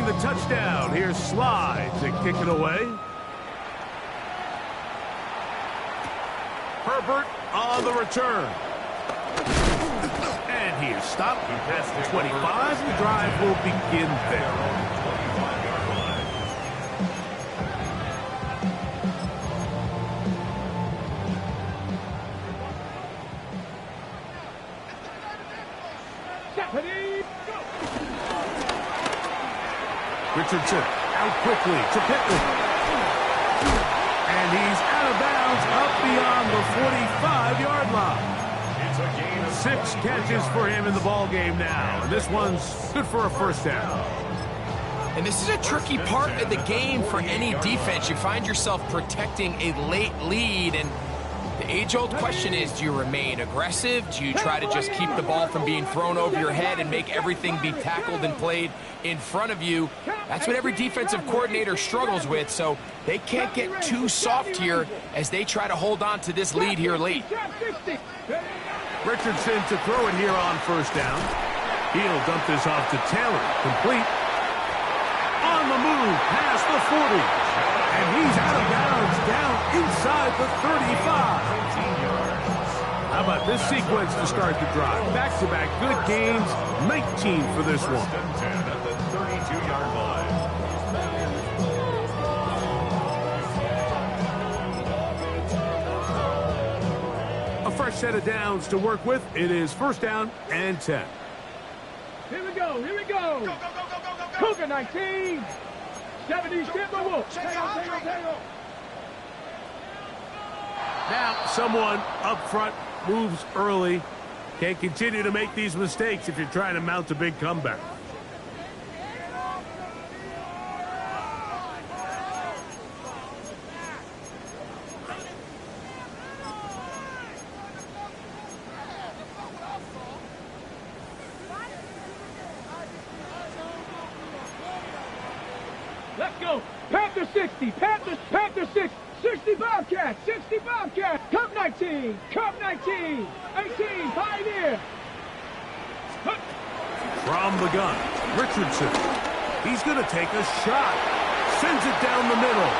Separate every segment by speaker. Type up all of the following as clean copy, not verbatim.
Speaker 1: the touchdown. Here's Slide to kick it away. Herbert on the return. And he is stopped. He passed the 25. The drive will begin there. Richardson out quickly to Pittman. And he's out of bounds up beyond the 45-yard line. It's a gain of 6 catches for him in the ball game now. And this one's good for a first down.
Speaker 2: And this is a tricky part of the game for any defense. You find yourself protecting a late lead, and the age-old question is, do you remain aggressive? Do you try to just keep the ball from being thrown over your head and make everything be tackled and played in front of you? That's what every defensive coordinator struggles with, so they can't get too soft here as they try to hold on to this lead here late.
Speaker 1: Richardson to throw it here on first down. He'll dump this off to Taylor. Complete. On the move, past the 40. And he's out of bounds, down inside the 35. How about this sequence to start the drive? Back-to-back good gains, 19 for this one. At the 32-yard line. A fresh set of downs to work with. It is first down and 10.
Speaker 3: Here we go, here we go. Go, go, go, go, go, go, go. Cougar 19. 70, Skip the Wolf.
Speaker 1: Now, someone up front moves early. Can't continue to make these mistakes if you're trying to mount a big comeback.
Speaker 3: Let's go. Panther 60. Panther 6. 60 Bobcats. 60 Bobcats. Cup 19. Cup 19. 18. Pioneer.
Speaker 1: From the gun, Richardson. He's going to take a shot. Sends it down the middle.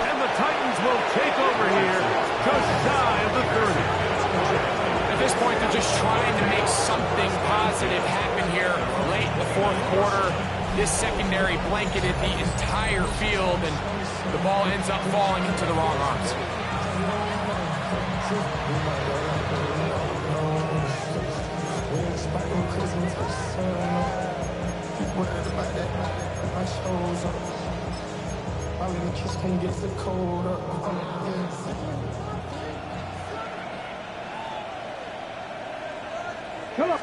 Speaker 1: And the Titans will take over here just shy of the 30.
Speaker 2: At this point, they're just trying to make something positive happen here late in the fourth quarter. This secondary blanketed the entire field, and the ball ends up falling into the wrong arms.
Speaker 3: Come on.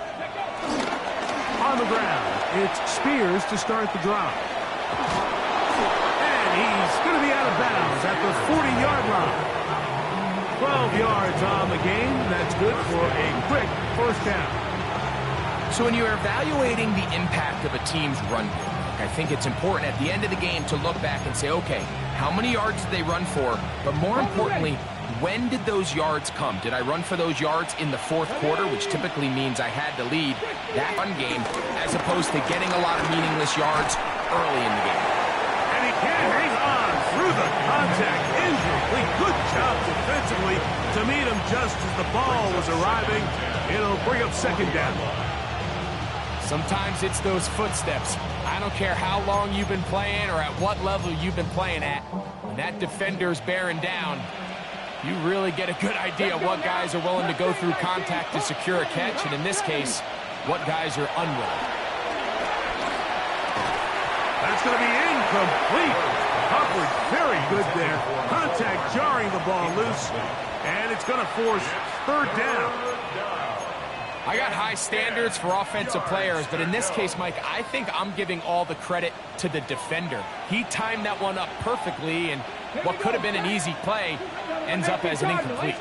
Speaker 1: On the ground, it's Spears to start the drive. And he's going to be out of bounds at the 40-yard line. 12 yards on the game. That's good for a quick first down.
Speaker 2: So when you're evaluating the impact of a team's run game, I think it's important at the end of the game to look back and say, okay, how many yards did they run for? But more importantly, when did those yards come? Did I run for those yards in the fourth quarter, which typically means I had to lead that run game, as opposed to getting a lot of meaningless yards early in the game?
Speaker 1: And he can hang on through the contact. Incomplete. Good job defensively to meet him just as the ball was arriving. It'll bring up second down.
Speaker 2: Sometimes it's those footsteps. I don't care how long you've been playing or at what level you've been playing at. When that defender's bearing down, you really get a good idea of what guys are willing to go through contact to secure a catch, and in this case, what guys are unwilling.
Speaker 1: That's going to be incomplete. Hubbard very good there. Contact jarring the ball loose, and it's going to force third down.
Speaker 2: I got high standards for offensive players, but in this case, Mike, I think I'm giving all the credit to the defender. He timed that one up perfectly, and what could have been an easy play ends up as an incomplete.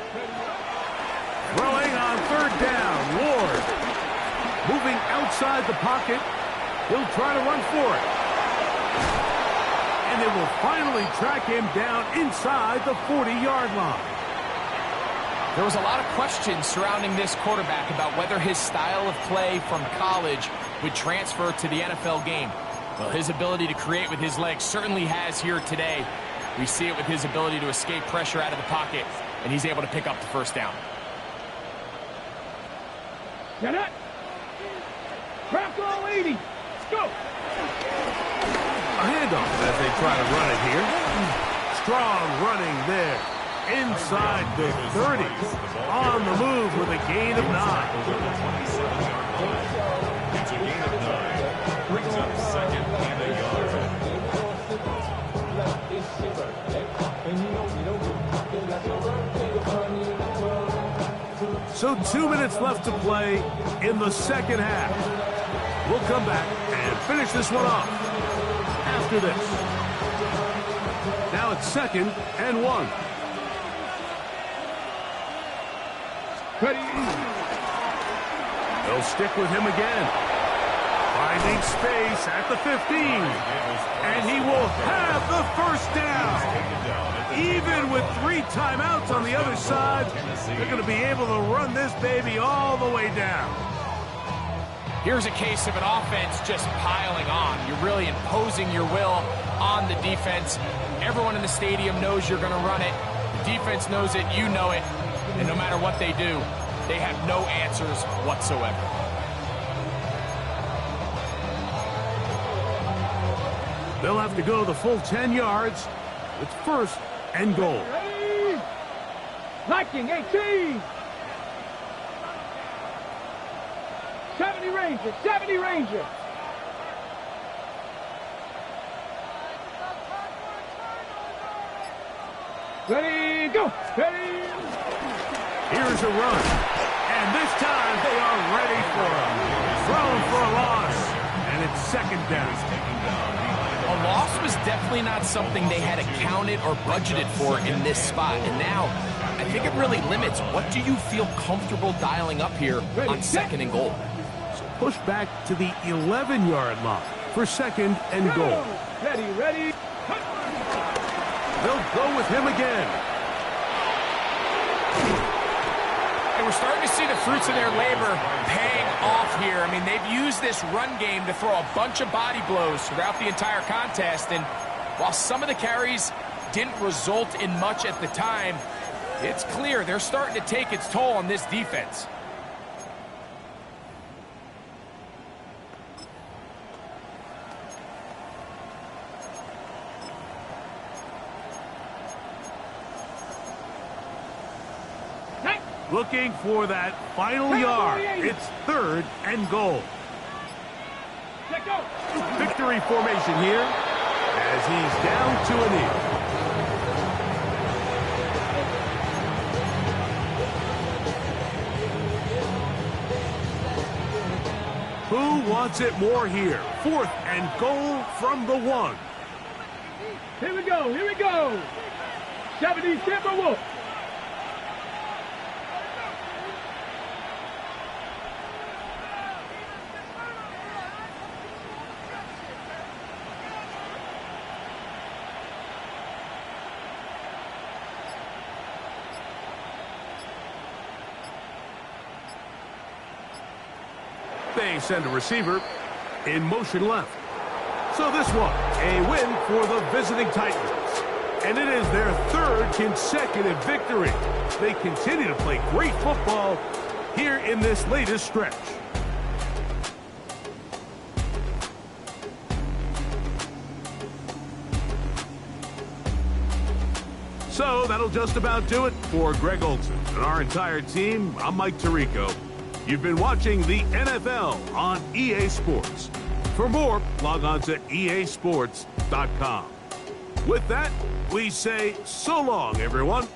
Speaker 1: Throwing on third down, Ward. Moving outside the pocket. He'll try to run for it. And they will finally track him down inside the 40-yard line.
Speaker 2: There was a lot of questions surrounding this quarterback about whether his style of play from college would transfer to the NFL game. Well, his ability to create with his legs certainly has here today. We see it with his ability to escape pressure out of the pocket, and he's able to pick up the first down.
Speaker 3: Get it. Crack all 80. Let's go.
Speaker 1: A handoff as they try to run it here. Strong running there. Inside the 30. On the move with a gain of 9.
Speaker 4: It's a gain of 9. Brings up second and a yard.
Speaker 1: So 2 minutes left to play in the second half. We'll come back and finish this one off after this. Now it's 2nd and 1.
Speaker 3: Ready.
Speaker 1: They'll stick with him again. Finding space at the 15. And he will have the first down. Even with 3 timeouts on the other side, they're going to be able to run this baby all the way down.
Speaker 2: Here's a case of an offense just piling on. You're really imposing your will on the defense. Everyone in the stadium knows you're going to run it. The defense knows it, you know it. And no matter what they do, they have no answers whatsoever.
Speaker 1: They'll have to go the full 10 yards. It's 1st and goal.
Speaker 3: Ready. Liking 18. 70 Ranger. 70 Ranger. Ready, go. Ready.
Speaker 1: Here's a run. And this time they are ready for him. Thrown for a loss. And it's 2nd down.
Speaker 2: A loss was definitely not something they had accounted or budgeted for in this spot. And now, I think it really limits what do you feel comfortable dialing up here on 2nd and goal.
Speaker 1: So push back to the 11-yard line for 2nd and goal.
Speaker 3: Ready, ready.
Speaker 1: They'll go with him again.
Speaker 2: And we're starting to see the fruits of their labor paying off here. I mean, they've used this run game to throw a bunch of body blows throughout the entire contest. And while some of the carries didn't result in much at the time, it's clear they're starting to take its toll on this defense.
Speaker 1: Looking for that final yard. It's 3rd and goal.
Speaker 3: Let go.
Speaker 1: Victory formation here as he's down to a knee. Who wants it more here? 4th and goal from the 1.
Speaker 3: Here we go. Here we go. 70 Timberwolves.
Speaker 1: They send a receiver in motion left. So this one, a win for the visiting Titans. And it is their 3rd consecutive victory. They continue to play great football here in this latest stretch. So that'll just about do it for Greg Olsen and our entire team. I'm Mike Tirico. You've been watching the NFL on EA Sports. For more, log on to easports.com. With that, we say so long, everyone.